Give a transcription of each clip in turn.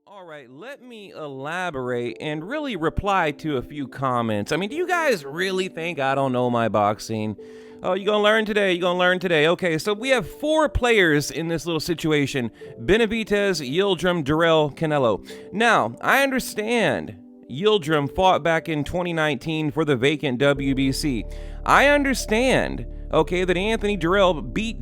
All right, let me elaborate and really reply to a few comments. I mean, do you guys really think I don't know my boxing? Oh, you gonna learn today? You gonna learn today? Okay, so we have four players in this little situation: Benavidez, Yildirim, Durrell, Canelo. Now, I understand Yildirim fought back in 2019 for the vacant WBC. I understand, okay, that Anthony Durrell beat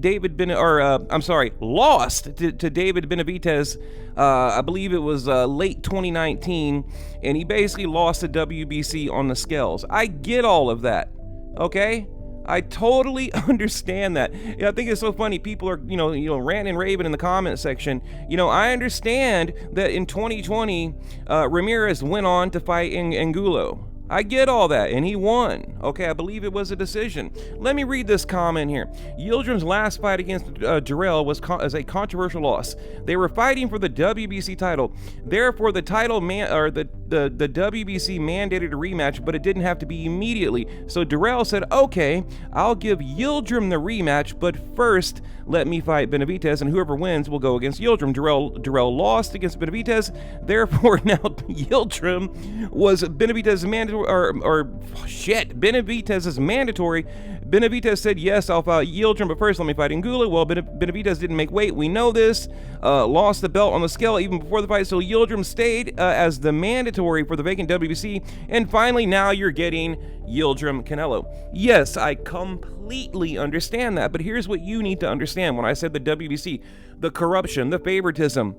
lost to David Benavidez. I believe it was late 2019, and he basically lost the WBC on the scales. I get all of that, okay? I totally understand that. I think it's so funny. People are, ranting and raving in the comment section. I understand that in 2020, Ramirez went on to fight Angulo. I get all that, and he won. Okay, I believe it was a decision. Let me read this comment here. Yildirim's last fight against Durrell was as a controversial loss. They were fighting for the WBC title. Therefore, the title the WBC mandated a rematch, but it didn't have to be immediately. So Durrell said, "Okay, I'll give Yildirim the rematch, but first let me fight Benavidez, and whoever wins will go against Yildirim." Durrell lost against Benavidez. Therefore, now Yildirim was Benavidez's mandatory. Benavidez is mandatory. Benavidez said, "Yes, I'll fight Yildirim, but first let me fight Angulo." Well, Benavidez didn't make weight. We know this. Lost the belt on the scale even before the fight, so Yildirim stayed as the mandatory for the vacant WBC. And finally, now you're getting Yildirim Canelo. Yes, I completely understand that, but here's what you need to understand when I said the WBC, the corruption, the favoritism.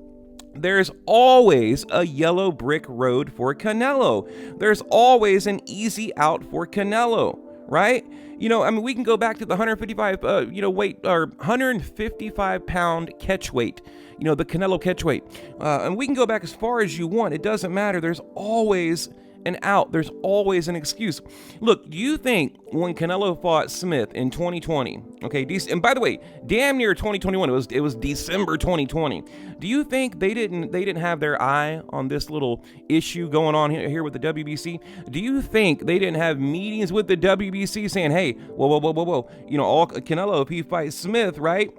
There's always a yellow brick road for Canelo. There's always an easy out for Canelo, right? We can go back to the 155 pound catch weight, the Canelo catch weight. And we can go back as far as you want. It doesn't matter. There's always an out. There's always an excuse. Look, do you think when Canelo fought Smith in 2020, okay, and by the way, damn near 2021, it was December 2020. Do you think they didn't have their eye on this little issue going on here with the WBC? Do you think they didn't have meetings with the WBC saying, "Hey, whoa, all Canelo, if he fights Smith, right,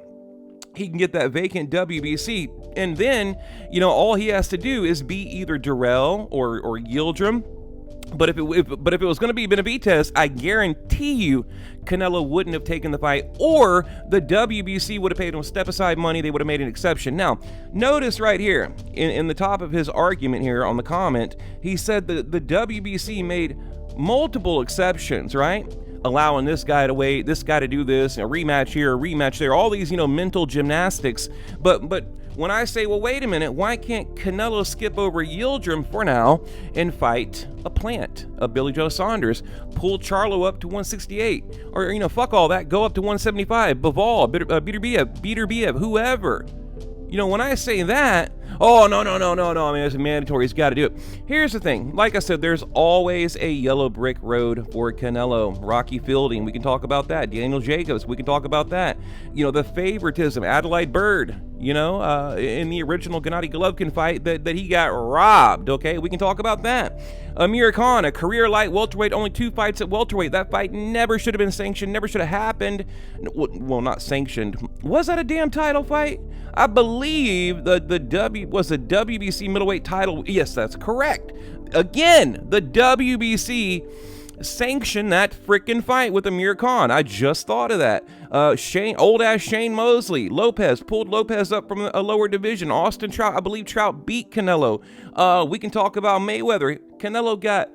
he can get that vacant WBC, and then, all he has to do is be either Durrell or Yildirim." But if it was going to be Benavidez, I guarantee you Canelo wouldn't have taken the fight, or the WBC would have paid him step aside money. They would have made an exception. Now, notice right here in the top of his argument here on the comment, he said that the WBC made multiple exceptions, right? Allowing this guy to wait, this guy to do this, a rematch here, a rematch there, all these, mental gymnastics. But when I say, well, wait a minute, why can't Canelo skip over Yildirim for now and fight a plant, a Billy Joe Saunders, pull Charlo up to 168, or, fuck all that, go up to 175, Bivol, Beterbiev, whoever. When I say that, oh, no, I mean, it's mandatory, he's got to do it. Here's the thing, like I said, there's always a yellow brick road for Canelo. Rocky Fielding, we can talk about that. Daniel Jacobs, we can talk about that. The favoritism, Adelaide Bird, in the original Gennady Golovkin fight that he got robbed, okay? We can talk about that. Aamir Khan, a career light welterweight, only 2 fights at welterweight. That fight never should have been sanctioned, never should have happened. Well, not sanctioned. Was that a damn title fight? I believe the WBC middleweight title. Yes, that's correct. Again, the WBC sanctioned that freaking fight with Aamir Khan. I just thought of that. Old ass Shane Mosley. Lopez pulled Lopez up from a lower division. Austin Trout, I believe Trout beat Canelo. We can talk about Mayweather. Canelo got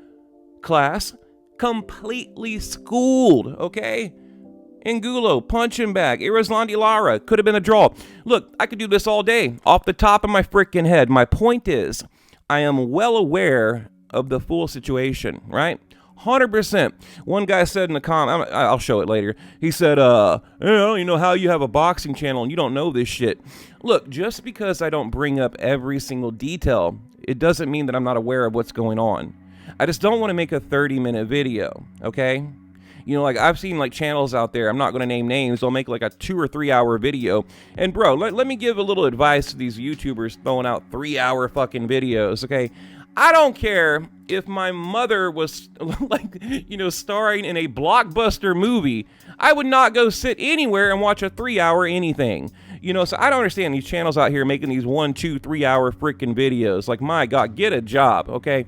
class completely schooled, okay? Angulo, punching bag. Irazlandi Lara, could have been a draw. Look, I could do this all day off the top of my freaking head. My point is, I am well aware of the full situation, right? 100%. One guy said in the comment, I'll show it later. He said, you know how you have a boxing channel and you don't know this shit. Look, just because I don't bring up every single detail, it doesn't mean that I'm not aware of what's going on. I just don't want to make a 30-minute video, okay? Like I've seen like channels out there, I'm not going to name names, they'll make like a 2 or 3 hour video. And bro, let me give a little advice to these YouTubers throwing out 3 hour fucking videos, okay? I don't care if my mother was like, starring in a blockbuster movie. I would not go sit anywhere and watch a 3-hour anything. So I don't understand these channels out here making these 1, 2, 3-hour freaking videos. Like, my God, get a job, okay?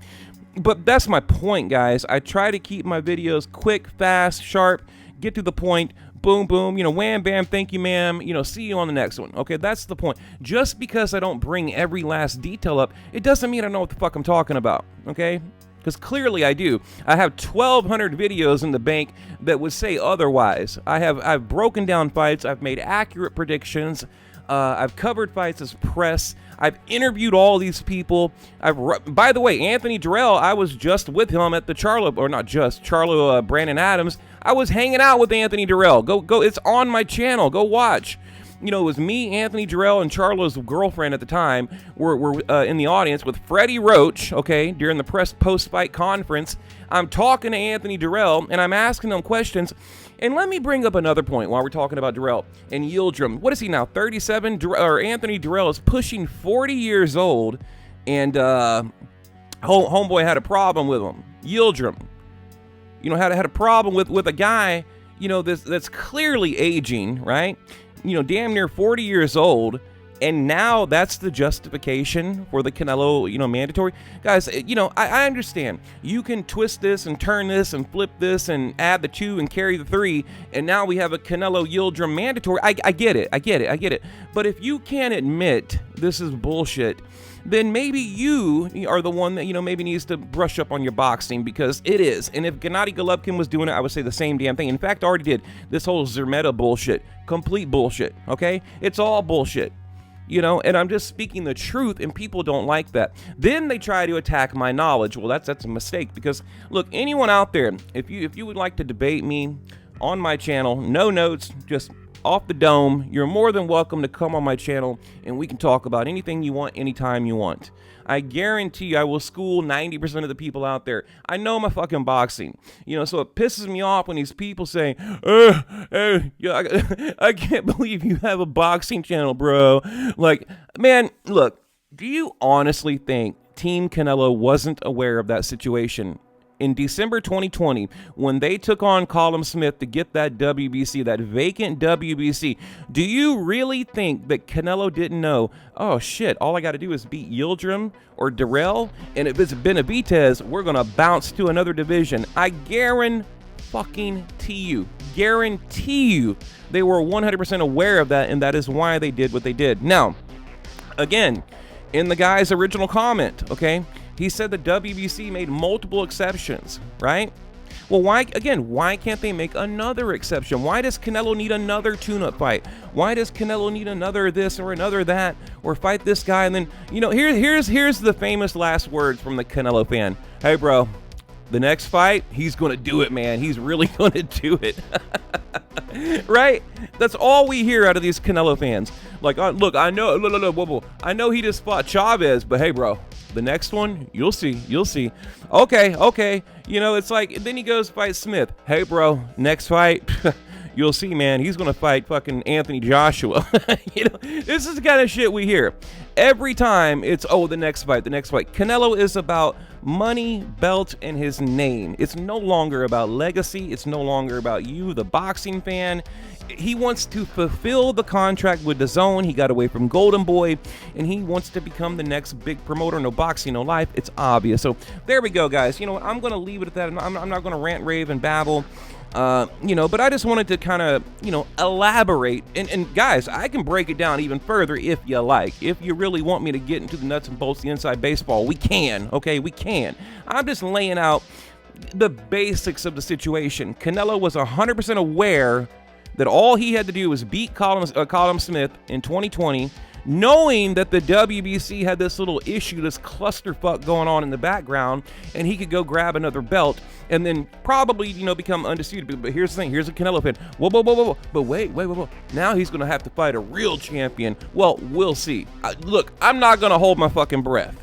But that's my point, guys. I try to keep my videos quick, fast, sharp, get to the point, boom, boom, wham, bam, thank you, ma'am, see you on the next one. Okay, that's the point. Just because I don't bring every last detail up, it doesn't mean I know what the fuck I'm talking about, okay? Because clearly I do. I have 1,200 videos in the bank that would say otherwise. I've broken down fights. I've made accurate predictions. I've covered fights as press. I've interviewed all these people. By the way, Anthony Durrell, I was just with him at the Charlo Brandon Adams. I was hanging out with Anthony Durrell. Go! It's on my channel. Go watch. It was me, Anthony Durrell, and Charlo's girlfriend at the time were in the audience with Freddie Roach, okay, during the press post-fight conference. I'm talking to Anthony Durrell, and I'm asking him questions. And let me bring up another point while we're talking about Durrell and Yildirim. What is he now, 37? Anthony Durrell is pushing 40 years old, and homeboy had a problem with him. Yildirim, had a problem with a guy, that's clearly aging, right? Damn near 40 years old, and now that's the justification for the Canelo, mandatory. Guys, I understand. You can twist this and turn this and flip this and add the 2 and carry the 3, and now we have a Canelo Yildirim mandatory. I get it. But if you can't admit this is bullshit, then maybe you are the one that, maybe needs to brush up on your boxing, because it is. And if Gennady Golovkin was doing it, I would say the same damn thing. In fact, I already did. This whole Zermeta bullshit, complete bullshit, okay? It's all bullshit, and I'm just speaking the truth, and people don't like that. Then they try to attack my knowledge. Well, that's a mistake, because, look, anyone out there, if you would like to debate me on my channel, no notes, just off the dome, you're more than welcome to come on my channel, and we can talk about anything you want, anytime you want. I guarantee you I will school 90% of the people out there. I know my fucking boxing, so it pisses me off when these people say, I can't believe you have a boxing channel, bro. Like, man, look, do you honestly think Team Canelo wasn't aware of that situation? In December 2020, when they took on Callum Smith to get that WBC, that vacant WBC, do you really think that Canelo didn't know, oh shit, all I got to do is beat Yildirim or Durrell, and if it's Benavidez, we're going to bounce to another division? I guarantee you, they were 100% aware of that, and that is why they did what they did. Now, again, in the guy's original comment, okay, he said the WBC made multiple exceptions, right? Well, why can't they make another exception? Why does Canelo need another tune-up fight? Why does Canelo need another this or another that, or fight this guy? And then, here's the famous last words from the Canelo fan. Hey, bro, the next fight, he's going to do it, man. He's really going to do it. Right? That's all we hear out of these Canelo fans. Like, look, I know, I know he just fought Chavez, but hey, bro, the next one, you'll see. Okay. It's like, then he goes fight Smith. Hey, bro, next fight, you'll see, man. He's going to fight fucking Anthony Joshua. This is the kind of shit we hear. Every time it's, the next fight. Canelo is about money, belt, and his name. It's no longer about legacy. It's no longer about you, the boxing fan. He wants to fulfill the contract with DAZN. He got away from Golden Boy, and he wants to become the next big promoter. No boxing, no life. It's obvious. So there we go, guys. I'm going to leave it at that. I'm not going to rant, rave, and babble. But I just wanted to kind of, elaborate. And guys, I can break it down even further if you like. If you really want me to get into the nuts and bolts, the inside baseball, we can. Okay, we can. I'm just laying out the basics of the situation. Canelo was 100% aware that all he had to do was beat Callum Smith in 2020, knowing that the WBC had this little issue, this clusterfuck going on in the background, and he could go grab another belt and then probably, become undisputed. But here's the thing. Here's a Canelo fan. Whoa. But wait. Now he's going to have to fight a real champion. Well, we'll see. Look, I'm not going to hold my fucking breath.